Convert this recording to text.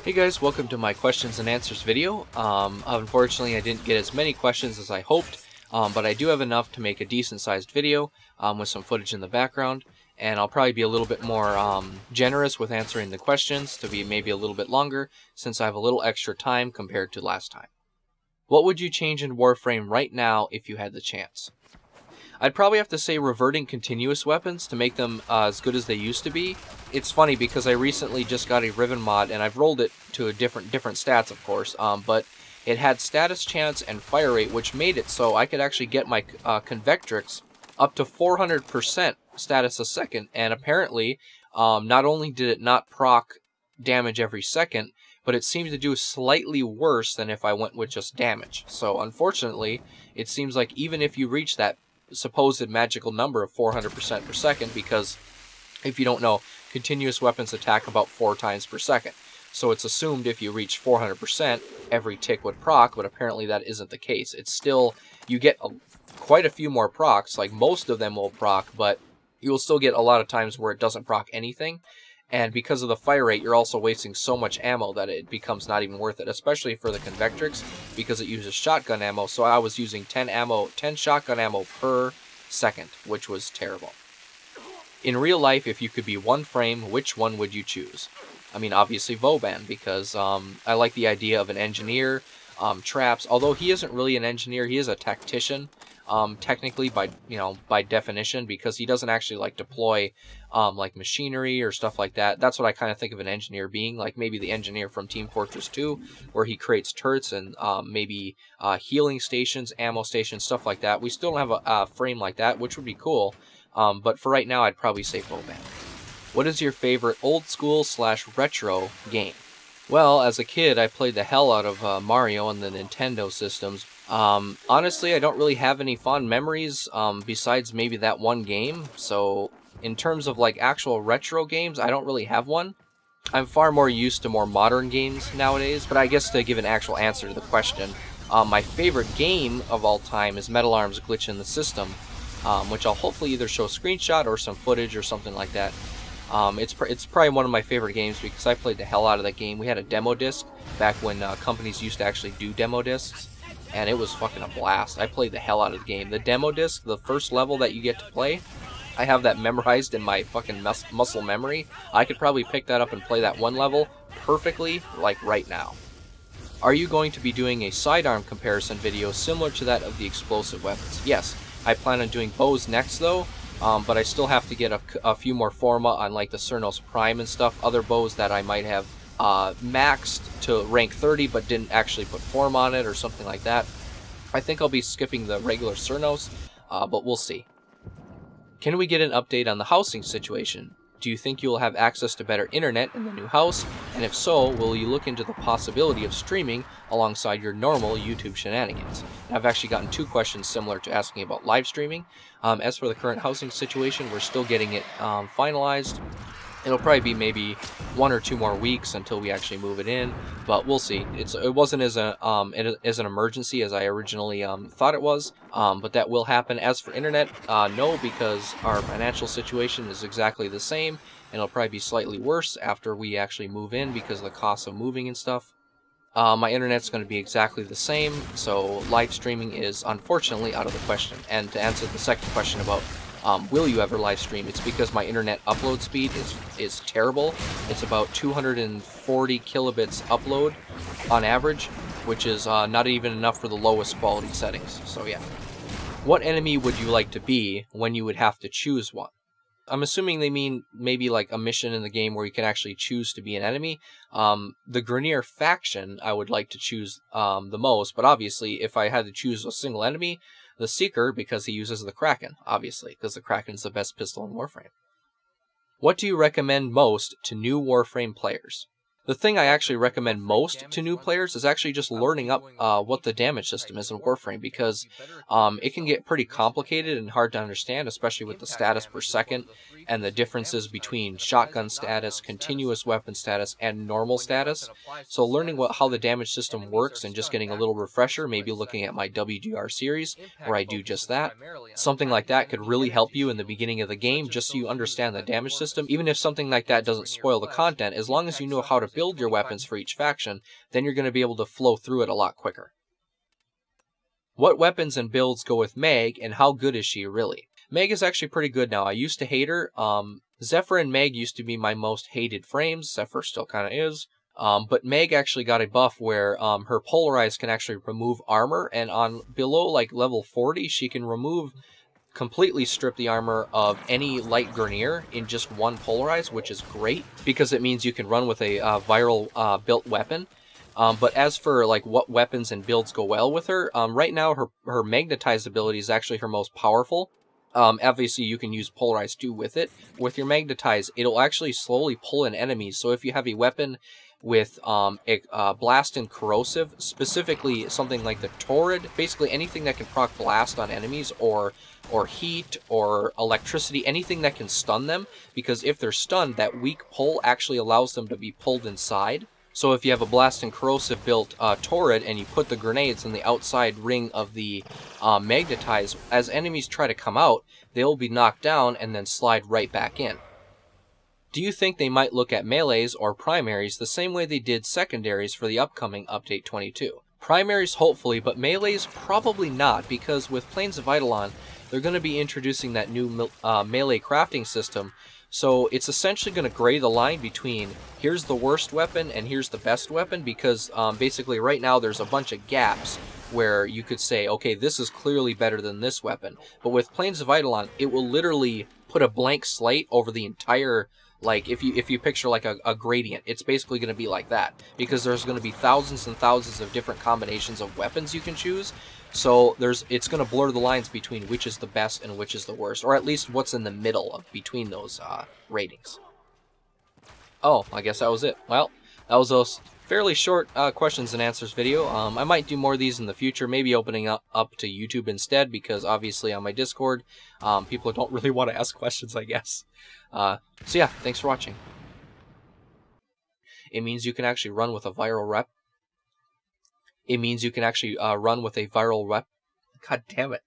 Hey guys, welcome to my questions and answers video. Unfortunately I didn't get as many questions as I hoped, but I do have enough to make a decent sized video with some footage in the background, and I'll probably be a little bit more generous with answering the questions to be maybe a little bit longer since I have a little extra time compared to last time. What would you change in Warframe right now if you had the chance? I'd probably have to say reverting continuous weapons to make them as good as they used to be. It's funny because I recently just got a Riven mod and I've rolled it to a different stats, of course, but it had status chance and fire rate, which made it so I could actually get my Convectrix up to 400% status a second, and apparently not only did it not proc damage every second, but it seemed to do slightly worse than if I went with just damage. So unfortunately, it seems like even if you reach that supposed magical number of 400% per second, because if you don't know, continuous weapons attack about 4 times per second. So it's assumed if you reach 400%, every tick would proc, but apparently that isn't the case. It's still, you get quite a few more procs, like most of them will proc, but you'll still get a lot of times where it doesn't proc anything. And because of the fire rate, you're also wasting so much ammo that it becomes not even worth it, especially for the Convectrix, because it uses shotgun ammo. So I was using 10 shotgun ammo per second, which was terrible. In real life, if you could be one frame, which one would you choose? I mean, obviously Vauban, because I like the idea of an engineer, traps. Although he isn't really an engineer, he is a tactician. Technically by definition, because he doesn't actually like deploy like machinery or stuff like that. That's what I kind of think of an engineer being, like maybe the engineer from Team Fortress 2, where he creates turrets and maybe healing stations, ammo stations, stuff like that. We still don't have a frame like that, which would be cool, but for right now I'd probably say Vauban. What is your favorite old school / retro game? Well, as a kid, I played the hell out of Mario on the Nintendo systems. Honestly, I don't really have any fond memories besides maybe that one game. So, in terms of like actual retro games, I don't really have one. I'm far more used to more modern games nowadays. But I guess to give an actual answer to the question, my favorite game of all time is Metal Arms Glitch in the System, which I'll hopefully either show a screenshot or some footage or something like that. It's probably one of my favorite games because I played the hell out of that game. We had a demo disc back when companies used to actually do demo discs, and it was fucking a blast. I played the hell out of the game. The demo disc, the first level that you get to play, I have that memorized in my fucking muscle memory. I could probably pick that up and play that one level perfectly, like right now. Are you going to be doing a sidearm comparison video similar to that of the explosive weapons? Yes, I plan on doing bows next though. But I still have to get a few more forma on like the Cernos Prime and stuff, other bows that I might have maxed to rank 30 but didn't actually put form on it or something like that. I think I'll be skipping the regular Cernos, but we'll see. Can we get an update on the housing situation? Do you think you will have access to better internet in the new house? And if so, will you look into the possibility of streaming alongside your normal YouTube shenanigans? And I've actually gotten 2 questions similar to asking about live streaming. As for the current housing situation, we're still getting it finalized. It'll probably be maybe 1 or 2 more weeks until we actually move it in, but we'll see. It wasn't as an emergency as I originally thought it was, but that will happen. As for internet, no, because our financial situation is exactly the same, and it'll probably be slightly worse after we actually move in because of the cost of moving and stuff. My internet's going to be exactly the same, so live streaming is unfortunately out of the question. And to answer the second question about will you ever live stream, it's because my internet upload speed is terrible. It's about 240 kilobits upload on average, which is not even enough for the lowest quality settings. So yeah. What enemy would you like to be when you would have to choose one? I'm assuming they mean maybe like a mission in the game where you can actually choose to be an enemy. The Grineer faction I would like to choose the most, but obviously if I had to choose a single enemy, the Seeker, because he uses the Kraken, obviously, because the Kraken's the best pistol in Warframe. What do you recommend most to new Warframe players? The thing I actually recommend most to new players is actually just learning up what the damage system is in Warframe, because it can get pretty complicated and hard to understand, especially with the status per second and the differences between shotgun status, continuous weapon status, and normal status. So learning how the damage system works and just getting a little refresher, maybe looking at my WDR series where I do just that. Something like that could really help you in the beginning of the game, just so you understand the damage system. Even if something like that doesn't spoil the content, as long as you know how to build your weapons for each faction, then you're going to be able to flow through it a lot quicker. What weapons and builds go with Meg, and how good is she really? Meg is actually pretty good now. I used to hate her. Zephyr and Meg used to be my most hated frames. Zephyr still kind of is. But Meg actually got a buff where her Polarize can actually remove armor, and on below like level 40, she can completely strip the armor of any light Grineer in just one Polarize, which is great, because it means you can run with a viral built weapon. But as for like what weapons and builds go well with her, right now her Magnetize ability is actually her most powerful. Obviously you can use Polarize too with it. With your Magnetize, it'll actually slowly pull in enemies, so if you have a weapon with Blast and Corrosive, specifically something like the Torrid, basically anything that can proc Blast on enemies, or Heat, or Electricity, anything that can stun them, because if they're stunned, that weak pull actually allows them to be pulled inside. So if you have a Blast and Corrosive built Torrid, and you put the grenades in the outside ring of the Magnetize, as enemies try to come out, they'll be knocked down and then slide right back in. Do you think they might look at melees or primaries the same way they did secondaries for the upcoming Update 22? Primaries hopefully, but melees probably not, because with Plains of Eidolon, they're going to be introducing that new melee crafting system. So it's essentially going to gray the line between here's the worst weapon and here's the best weapon, because basically right now there's a bunch of gaps where you could say, okay, this is clearly better than this weapon. But with Plains of Eidolon, it will literally put a blank slate over the entire, like if you picture like a gradient, it's basically going to be like that, because there's going to be thousands and thousands of different combinations of weapons you can choose. So it's going to blur the lines between which is the best and which is the worst, or at least what's in the middle of between those ratings. Oh, I guess that was it. Well, that was a fairly short questions and answers video. I might do more of these in the future, maybe opening up to YouTube instead, because obviously on my Discord, people don't really want to ask questions, I guess. So yeah, thanks for watching. It means you can actually run with a viral rep. It means you can actually run with a viral rep. God damn it.